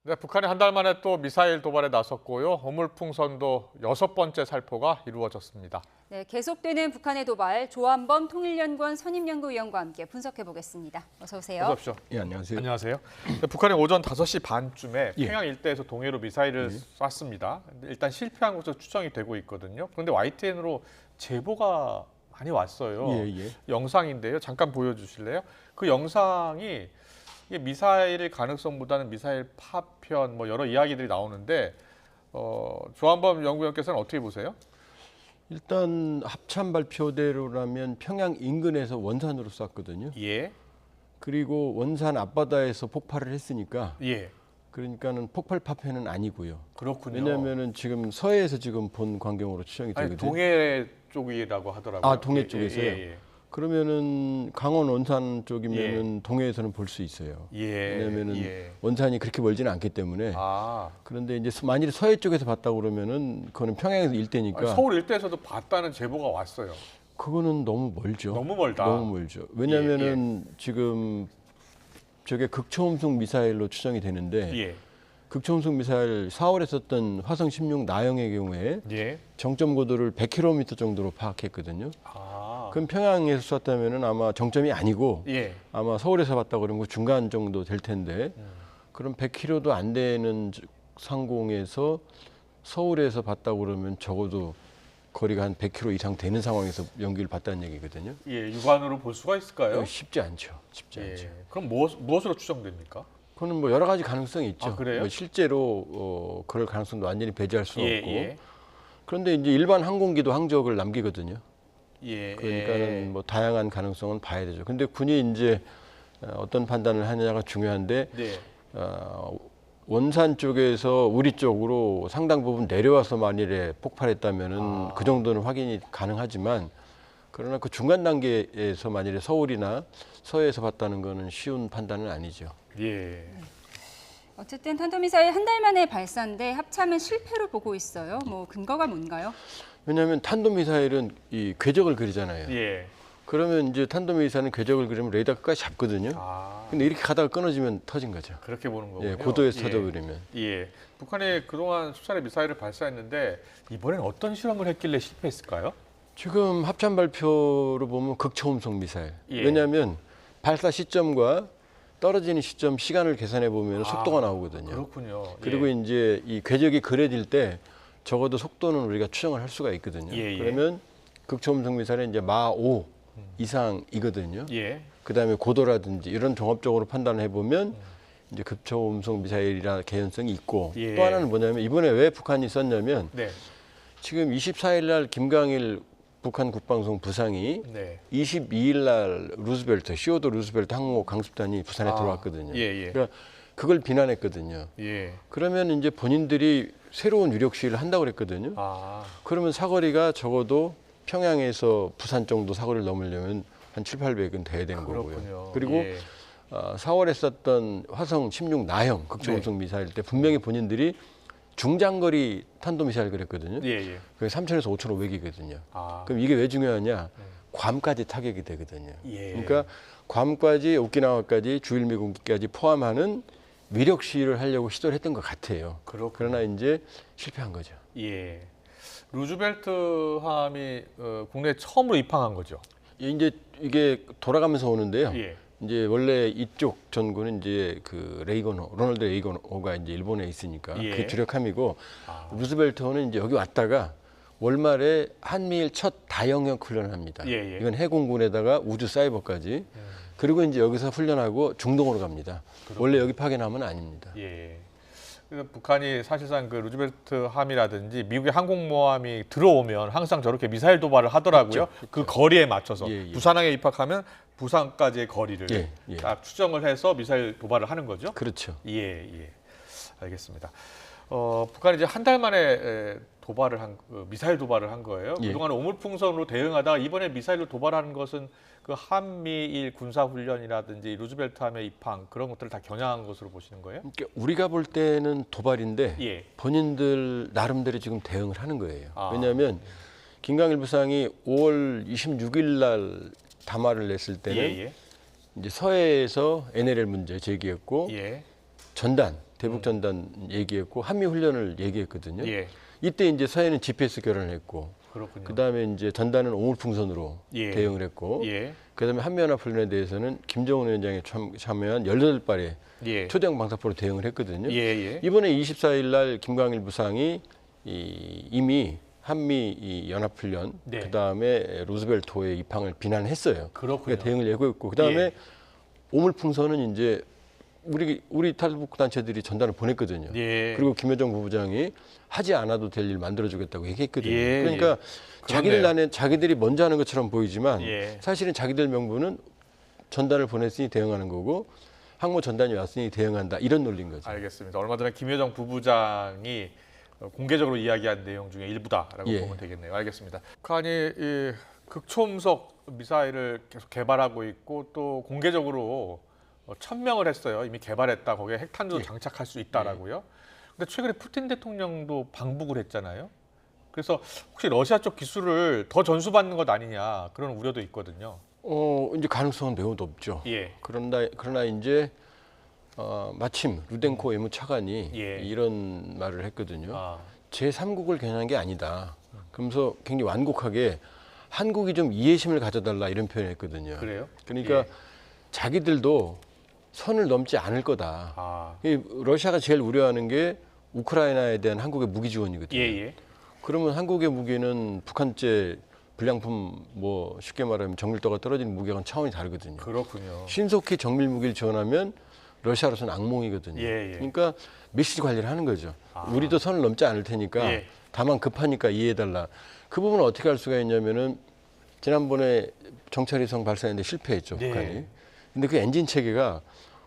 네, 북한이 한 달 만에 또 미사일 도발에 나섰고요. 어물풍선도 6번째 살포가 이루어졌습니다. 네, 계속되는 북한의 도발, 조한범 통일연구원 선임연구위원과 함께 분석해 보겠습니다. 어서 오세요. 어서 오십시오. 예, 안녕하세요. 안녕하세요. 네, 북한이 오전 5시 반쯤에 예. 평양 일대에서 동해로 미사일을 쐈습니다. 일단 실패한 것으로 추정이 되고 있거든요. 그런데 YTN으로 제보가 많이 왔어요. 예. 영상인데요. 잠깐 보여주실래요? 그 영상이 이게 미사일일 가능성보다는 미사일 파편 뭐 여러 이야기들이 나오는데 조한범 연구위원께서는 어떻게 보세요? 일단 합참 발표대로라면 평양 인근에서 원산으로 쐈거든요. 예, 그리고 원산 앞바다에서 폭발을 했으니까 예, 그러니까는 폭발 파편은 아니고요. 그렇군요. 왜냐하면은 지금 서해에서 지금 본 광경으로 추정이 아니, 되거든요. 동해 쪽이라고 하더라고요. 아, 동해 쪽에서요? 그러면은 강원 원산 쪽이면은 동해에서는 볼 수 있어요. 왜냐면은 원산이 그렇게 멀지는 않기 때문에. 아, 그런데 이제 만일 서해 쪽에서 봤다고 그러면은 그거는 평양에서 일대니까 아니, 서울 일대에서도 봤다는 제보가 왔어요. 그거는 너무 멀죠. 너무 멀다. 너무 멀죠. 왜냐면은 지금 저게 극초음속 미사일로 추정이 되는데 예, 극초음속 미사일 4월에 썼던 화성 16 나영의 경우에 예, 정점 고도를 100km 정도로 파악했거든요. 아, 그럼 평양에서 쐈다면은 아마 정점이 아니고 예, 아마 서울에서 봤다 그러면 중간 정도 될 텐데 그럼 100km도 안 되는 상공에서 서울에서 봤다 그러면 적어도 거리가 한 100km 이상 되는 상황에서 연기를 봤다는 얘기거든요. 예, 육안으로 볼 수가 있을까요? 쉽지 않죠. 쉽지 않죠. 예, 그럼 무엇으로 추정됩니까? 그거는 뭐 여러 가지 가능성이 있죠. 아, 그래요? 뭐 실제로 그럴 가능성도 완전히 배제할 수는 예, 없고. 예, 그런데 이제 일반 항공기도 항적을 남기거든요. 예, 그러니까는 뭐 다양한 가능성은 봐야 되죠. 근데 군이 이제 어떤 판단을 하느냐가 중요한데 네, 원산 쪽에서 우리 쪽으로 상당 부분 내려와서 만일에 폭발했다면은 그 정도는 확인이 가능하지만 그러나 그 중간 단계에서 만일에 서울이나 서해에서 봤다는 거는 쉬운 판단은 아니죠. 예. 어쨌든 탄도미사일 한 달 만에 발사인데 합참은 실패로 보고 있어요. 뭐 근거가 뭔가요? 왜냐하면 탄도미사일은 이 궤적을 그리잖아요. 예. 그러면 이제 탄도미사일은 궤적을 그리면 레이더 끝까지 잡거든요. 아, 근데 이렇게 가다가 끊어지면 터진 거죠. 그렇게 보는 거군요. 예, 고도에서 예. 터져버리면. 예. 북한이 그동안 수차례 미사일을 발사했는데 이번엔 어떤 실험을 했길래 실패했을까요? 지금 합참 발표로 보면 극초음속 미사일. 예. 왜냐하면 발사 시점과 떨어지는 시점 시간을 계산해 보면 속도가 나오거든요. 그렇군요. 그리고 예. 이제 이 궤적이 그려질 때 적어도 속도는 우리가 추정을 할 수가 있거든요. 예. 그러면 극초음속 미사일은 이제 마5 이상이거든요. 예. 그다음에 고도라든지 이런 종합적으로 판단을 해보면 이제 극초음속 미사일이라 개연성이 있고 예. 또 하나는 뭐냐면 이번에 왜 북한이 썼냐면 네. 지금 24일 날 김강일 북한 국방성 부상이 네. 22일 날 루즈벨트, 시오도 루즈벨트 항모 강습단이 부산에 아, 들어왔거든요. 예. 그러니까 그걸 비난했거든요. 예. 그러면 이제 본인들이 새로운 위력 시위를 한다고 그랬거든요. 아, 그러면 사거리가 적어도 평양에서 부산 정도 사거리를 넘으려면 한 7, 800은 돼야 되는 그렇군요. 거고요. 그리고 예. 4월에 썼던 화성 16 나형 극초음속 미사일 때 분명히 본인들이 중장거리 탄도미사일 그랬거든요. 예. 그게 3,000에서 5,500이거든요. 아, 그럼 이게 왜 중요하냐? 괌까지 타격이 되거든요. 예. 그러니까 괌까지 오키나와까지 주일미군기까지 포함하는 위력 시위를 하려고 시도를 했던 것 같아요. 그렇군요. 그러나 이제 실패한 거죠. 예. 루즈벨트함이 국내에 처음으로 입항한 거죠. 이제 이게 돌아가면서 오는데요. 예. 이제 원래 이쪽 전구는 이제 그 레이건호, 로널드 레이건호가 이제 일본에 있으니까 예. 그게 주력함이고 아. 루즈벨트호는 이제 여기 왔다가 월말에 한미일 첫 다영역 훈련을 합니다. 예. 이건 해공군에다가 우주 사이버까지. 그리고 이제 여기서 훈련하고 중동으로 갑니다. 원래 여기 파견하면 아닙니다. 예. 그래서 북한이 사실상 그 루즈벨트함이라든지 미국의 항공모함이 들어오면 항상 저렇게 미사일 도발을 하더라고요. 그 거리에 맞춰서 예. 부산항에 입학하면 부산까지의 거리를 예. 딱 추정을 해서 미사일 도발을 하는 거죠. 그렇죠. 예. 알겠습니다. 북한이 이제 한 달 만에 미사일 도발을 한 거예요. 예. 그동안 오물풍선으로 대응하다가 이번에 미사일로 도발하는 것은 그 한미일 군사훈련이라든지 루즈벨트함의 입항 그런 것들을 다 겨냥한 것으로 보시는 거예요? 그러니까 우리가 볼 때는 도발인데 예. 본인들 나름대로 지금 대응을 하는 거예요. 아. 왜냐하면 김강일 부상이 5월 26일 날 담화를 냈을 때는 예. 이제 서해에서 NLL 문제 제기했고 예. 전단 대북 전단 얘기했고 한미 훈련을 얘기했거든요. 예. 이때 이제 서해는 GPS 결혼을 했고 그렇군요. 그다음에 이제 전단은 오물풍선으로 예. 대응을 했고 예. 그다음에 한미연합 훈련에 대해서는 김정은 위원장이 참여한 18발의 예. 초대형 방사포로 대응을 했거든요. 예. 예. 이번에 24일 날 김광일 부상이 이미 한미 이 연합훈련 네. 그다음에 루즈벨트호의 입항을 비난했어요. 그렇군요. 그러니까 대응을 예고했고 그다음에 예. 오물풍선은 이제 우리 탈북 단체들이 전단을 보냈거든요. 예. 그리고 김여정 부부장이 하지 않아도 될 일 만들어주겠다고 얘기했거든요. 예, 그러니까 그렇네요. 자기들이 먼저 하는 것처럼 보이지만 예. 사실은 자기들 명분은 전단을 보냈으니 대응하는 거고 항모 전단이 왔으니 대응한다 이런 논리인 거죠. 알겠습니다. 얼마 전에 김여정 부부장이 공개적으로 이야기한 내용 중에 일부다라고 예. 보면 되겠네요. 알겠습니다. 북한이 이 극초음속 미사일을 계속 개발하고 있고 또 공개적으로 천명을 했어요. 이미 개발했다. 거기에 핵탄두도 예. 장착할 수 있다라고요. 근데 최근에 푸틴 대통령도 방북을 했잖아요. 그래서 혹시 러시아 쪽 기술을 더 전수받는 것 아니냐 그런 우려도 있거든요. 이제 가능성은 매우 높죠. 예. 그러나 이제 마침 루덴코 외무차관이 예. 이런 말을 했거든요. 아, 제3국을 겨냥한 게 아니다. 그러면서 굉장히 완곡하게 한국이 좀 이해심을 가져달라 이런 표현을 했거든요. 그래요? 그러니까 예. 자기들도 선을 넘지 않을 거다. 아, 이 러시아가 제일 우려하는 게 우크라이나에 대한 한국의 무기 지원이거든요. 예. 그러면 한국의 무기는 북한제 불량품 뭐 쉽게 말하면 정밀도가 떨어지는 무기와는 차원이 다르거든요. 그렇군요. 신속히 정밀 무기를 지원하면 러시아로서는 악몽이거든요. 예. 그러니까 메시지 관리를 하는 거죠. 아. 우리도 선을 넘지 않을 테니까 예. 다만 급하니까 이해해달라. 그 부분은 어떻게 할 수가 있냐면은 지난번에 정찰위성 발사했는데 실패했죠, 네. 북한이. 근데 그 엔진 체계가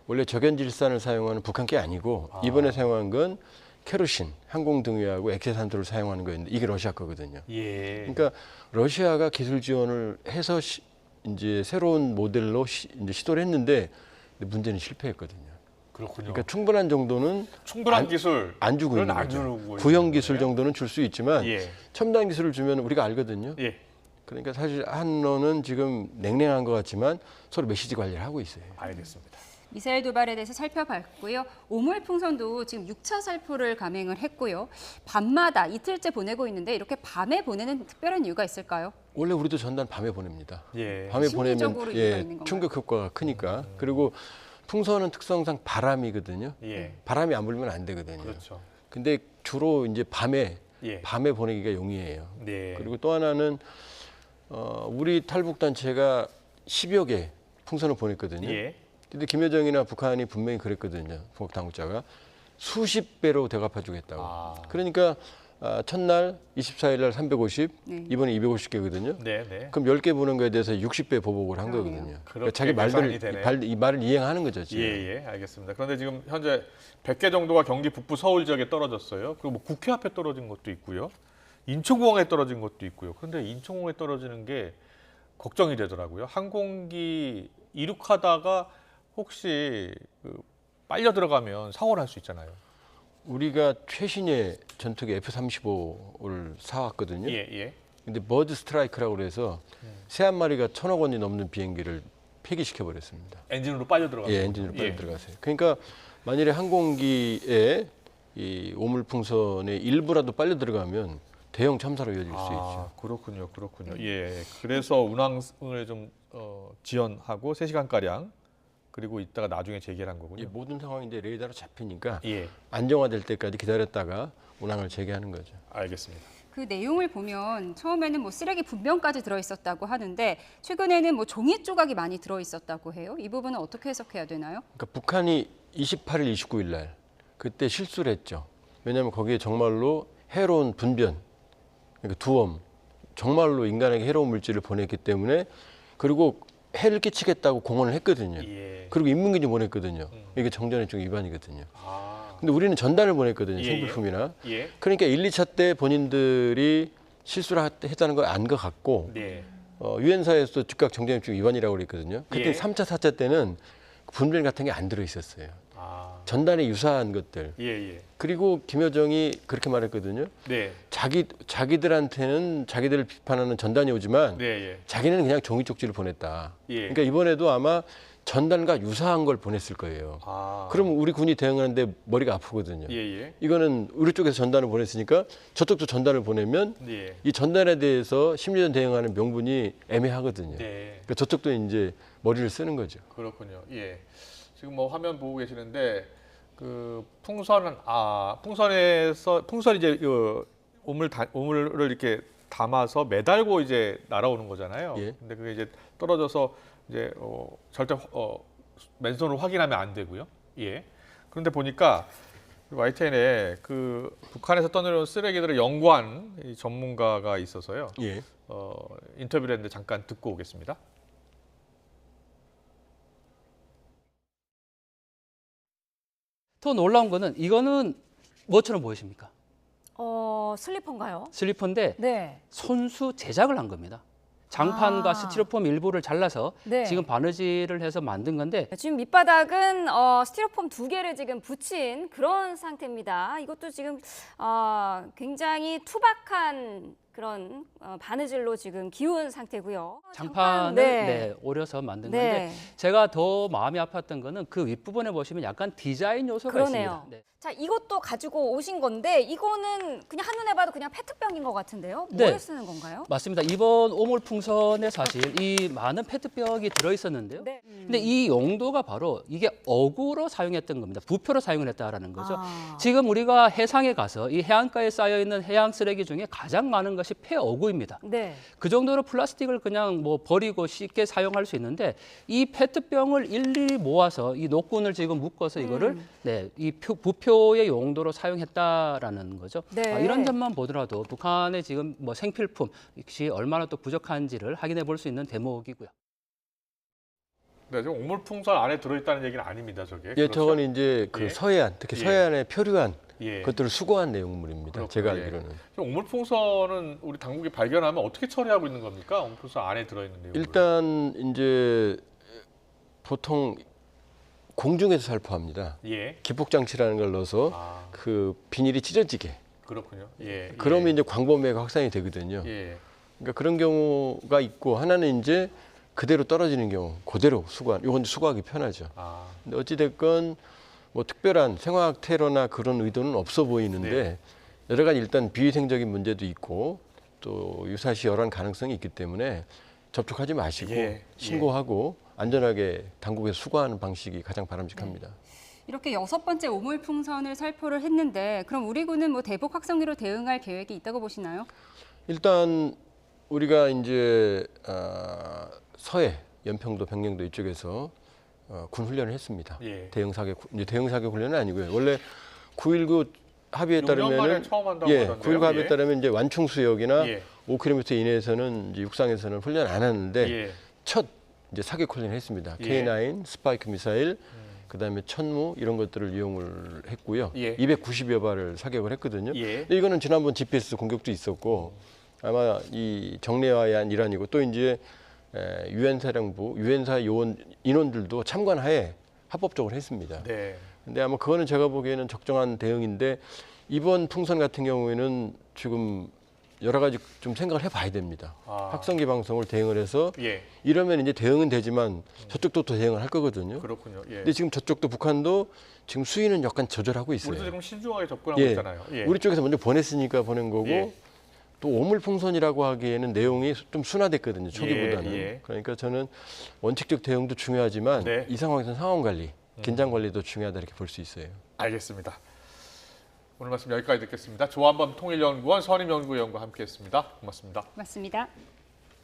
원래 적연질산을 사용하는 북한 게 아니고 이번에 사용한 건 케로신, 항공등유하고 액체산소를 사용하는 거였는데 이게 러시아 거거든요. 예. 그러니까 러시아가 기술 지원을 해서 이제 새로운 모델로 이제 시도를 했는데 근데 문제는 실패했거든요. 그렇군요. 그러니까 충분한 정도는 충분한 기술 안 주고 있는 안 거죠. 주고 구형 있는 기술 거예요? 정도는 줄 수 있지만 예. 첨단 기술을 주면 우리가 알거든요. 예. 그러니까 사실 한로는 지금 냉랭한 것 같지만 서로 메시지 관리를 하고 있어요. 알겠습니다. 미사일 도발에 대해서 살펴봤고요. 오물풍선도 지금 6차 살포를 감행을 했고요. 밤마다 이틀째 보내고 있는데 이렇게 밤에 보내는 특별한 이유가 있을까요? 원래 우리도 전단 밤에 보냅니다. 예. 밤에 심리적으로 보내면 이유가 있는 건가요? 충격 효과가 크니까. 그리고 풍선은 특성상 바람이거든요. 예. 바람이 안 불면 안 되거든요. 그렇죠. 근데 주로 이제 밤에 예. 보내기가 용이해요. 네. 그리고 또 하나는 우리 탈북 단체가 10여 개 풍선을 보냈거든요. 예. 근데 김여정이나 북한이 분명히 그랬거든요. 북한 당국자가 수십 배로 대갚아주겠다고. 아. 그러니까 첫날 24일 날 350, 네. 이번에 250개거든요. 네, 네. 그럼 10개 보는 거에 대해서 60배 보복을 한 그러네요. 거거든요. 그렇게 자기 계산이 되네요. 이 말을 이행하는 거죠. 지금. 예, 예, 알겠습니다. 그런데 지금 현재 100개 정도가 경기 북부 서울 지역에 떨어졌어요. 그리고 뭐 국회 앞에 떨어진 것도 있고요. 인천공항에 떨어진 것도 있고요. 그런데 인천공항에 떨어지는 게 걱정이 되더라고요. 항공기 이륙하다가 혹시 빨려 들어가면 사고를 할 수 있잖아요. 우리가 최신의 전투기 F-35를 사왔거든요. 예, 예. 근데 버드 스트라이크라고 그래서 새 한 마리가 1,000억 원이 넘는 비행기를 폐기시켜 버렸습니다. 엔진으로 빨려 들어가요. 예, 엔진으로 빨리 들어가세요. 그러니까 만일에 항공기에 이 오물풍선의 일부라도 빨려 들어가면 대형 참사로 이어질 수 있죠. 그렇군요, 그렇군요. 예, 그래서 운항을 좀 지연하고 3시간 가량 그리고 이따가 나중에 재개한 거군요. 이 모든 상황인데 레이더로 잡히니까 예, 안정화될 때까지 기다렸다가 운항을 재개하는 거죠. 알겠습니다. 그 내용을 보면 처음에는 뭐 쓰레기 분변까지 들어있었다고 하는데 최근에는 뭐 종이 조각이 많이 들어있었다고 해요. 이 부분은 어떻게 해석해야 되나요? 그러니까 북한이 28일, 29일 날 그때 실수를 했죠. 왜냐하면 거기에 정말로 해로운 분변, 그러니까 두엄, 정말로 인간에게 해로운 물질을 보냈기 때문에 그리고 해를 끼치겠다고 공언을 했거든요. 예. 그리고 인문기지 보냈거든요. 이게 정전협정 위반이거든요. 아, 근데 우리는 전단을 보냈거든요. 예, 생필품이나. 예, 그러니까 1, 2차 때 본인들이 실수를 했다는 걸 안 것 같고 네, 유엔사에서도 즉각 정전협정 위반이라고 그랬거든요. 그때 예. 3차, 4차 때는 분별 같은 게 안 들어있었어요. 아, 전단에 유사한 것들. 예, 예, 그리고 김여정이 그렇게 말했거든요. 네, 자기들한테는 자기들을 비판하는 전단이 오지만 네, 예, 자기는 그냥 종이 쪽지를 보냈다. 예. 그러니까 이번에도 아마 전단과 유사한 걸 보냈을 거예요. 아. 그러면 우리 군이 대응하는데 머리가 아프거든요. 예. 이거는 우리 쪽에서 전단을 보냈으니까 저쪽도 전단을 보내면 예. 이 전단에 대해서 심리전 대응하는 명분이 애매하거든요. 네. 그러니까 저쪽도 이제 머리를 쓰는 거죠. 그렇군요. 예. 지금 뭐 화면 보고 계시는데 그 풍선이 이제 그 오물을 이렇게 담아서 매달고 이제 날아오는 거잖아요. 예. 근데 그게 이제 떨어져서 이제 절대 맨손으로 확인하면 안 되고요. 예. 그런데 보니까 YTN에 그 북한에서 떠내려온 쓰레기들을 연구한 이 전문가가 있어서요. 예. 인터뷰를 했는데 잠깐 듣고 오겠습니다. 더 놀라운 거는 이거는 뭐처럼 보이십니까? 슬리퍼인가요? 슬리퍼인데 네. 손수 제작을 한 겁니다. 장판과 아. 스티로폼 일부를 잘라서 네. 지금 바느질을 해서 만든 건데 지금 밑바닥은 스티로폼 2개를 지금 붙인 그런 상태입니다. 이것도 지금 굉장히 투박한 그런 바느질로 지금 기운 상태고요. 장판을 네. 오려서 만든 네. 건데 제가 더 마음이 아팠던 거는 그 윗부분에 보시면 약간 디자인 요소가 그러네요. 있습니다. 네. 자, 이것도 가지고 오신 건데 이거는 그냥 한눈에 봐도 그냥 페트병인 것 같은데요. 네. 뭐에 쓰는 건가요? 맞습니다. 이번 오물풍선에 사실 이 많은 페트병이 들어있었는데요. 네. 근데 이 용도가 바로 이게 어구로 사용했던 겁니다. 부표로 사용을 했다라는 거죠. 아. 지금 우리가 해상에 가서 이 해안가에 쌓여 있는 해양 쓰레기 중에 가장 많은 것이 폐어구입니다. 네. 그 정도로 플라스틱을 그냥 뭐 버리고 쉽게 사용할 수 있는데 이 페트병을 일일이 모아서 이 노끈을 지금 묶어서 이거를 이 부표의 용도로 사용했다라는 거죠. 네. 이런 점만 보더라도 북한의 지금 뭐 생필품 역시 얼마나 또 부족한지를 확인해 볼 수 있는 대목이고요. 네, 지금 오물풍선 안에 들어있다는 얘기는 아닙니다, 저게. 예, 그렇죠? 저건 이제 그 예. 서해안, 특히 예. 서해안에 표류한 예. 것들을 수거한 내용물입니다. 그렇군요. 제가 예. 알기로는. 지금 오물풍선은 우리 당국이 발견하면 어떻게 처리하고 있는 겁니까? 오물풍선 안에 들어있는 내용. 일단 이제 보통 공중에서 살포합니다. 예. 기폭 장치라는 걸 넣어서 아, 그 비닐이 찢어지게. 그렇군요. 예. 그러면 예. 이제 광범위하게 확산이 되거든요. 예. 그러니까 그런 경우가 있고 하나는 이제 그대로 떨어지는 경우 그대로 수거한. 이건 수거하기 편하죠. 아, 근데 어찌 됐건 뭐 특별한 생화학 테러나 그런 의도는 없어 보이는데 네. 여러 가지 일단 비위생적인 문제도 있고 또 유사시 열한 가능성이 있기 때문에 접촉하지 마시고 예. 신고하고 안전하게 당국에서 수거하는 방식이 가장 바람직합니다. 이렇게 6번째 오물풍선을 살포를 했는데 그럼 우리 군은 뭐 대북 확성기로 대응할 계획이 있다고 보시나요? 일단 우리가 이제 서해, 연평도, 병영도 이쪽에서 군 훈련을 했습니다. 예. 대응 사격 훈련은 아니고요. 원래 9.19 합의에 6년 만에 따르면은 처음 한다고 예, 하던데요. 9.19 합의에 따르면 이제 완충 수역이나 예. 5km 이내에서는 이제 육상에서는 훈련 안 하는데 예. 첫 이제 사격 훈련을 했습니다. 예. K9 스파이크 미사일, 그다음에 천무 이런 것들을 이용을 했고요. 예. 290여 발을 사격을 했거든요. 예. 근데 이거는 지난번 GPS 공격도 있었고 아마 이 정례화의 한 일환이고 또 이제 유엔 사령부, 유엔사 요원 인원들도 참관하에 합법적으로 했습니다. 네. 근데 아마 그거는 제가 보기에는 적정한 대응인데 이번 풍선 같은 경우에는 지금 여러 가지 좀 생각을 해봐야 됩니다. 아. 확성기 방송을 대응을 해서 예. 이러면 이제 대응은 되지만 저쪽도 또 대응을 할 거거든요. 그렇군요. 예. 근데 지금 저쪽도 북한도 지금 수위는 약간 조절하고 있어요. 우리도 지금 신중하게 접근하고 예. 있잖아요. 예. 우리 쪽에서 먼저 보냈으니까 보낸 거고 예. 또 오물풍선이라고 하기에는 내용이 좀 순화됐거든요. 초기보다는. 예. 그러니까 저는 원칙적 대응도 중요하지만 네. 이 상황에서는 상황 관리, 긴장 관리도 중요하다 이렇게 볼 수 있어요. 알겠습니다. 오늘 말씀 여기까지 듣겠습니다. 조한범 통일연구원 선임연구위원과 함께했습니다. 고맙습니다. 맞습니다.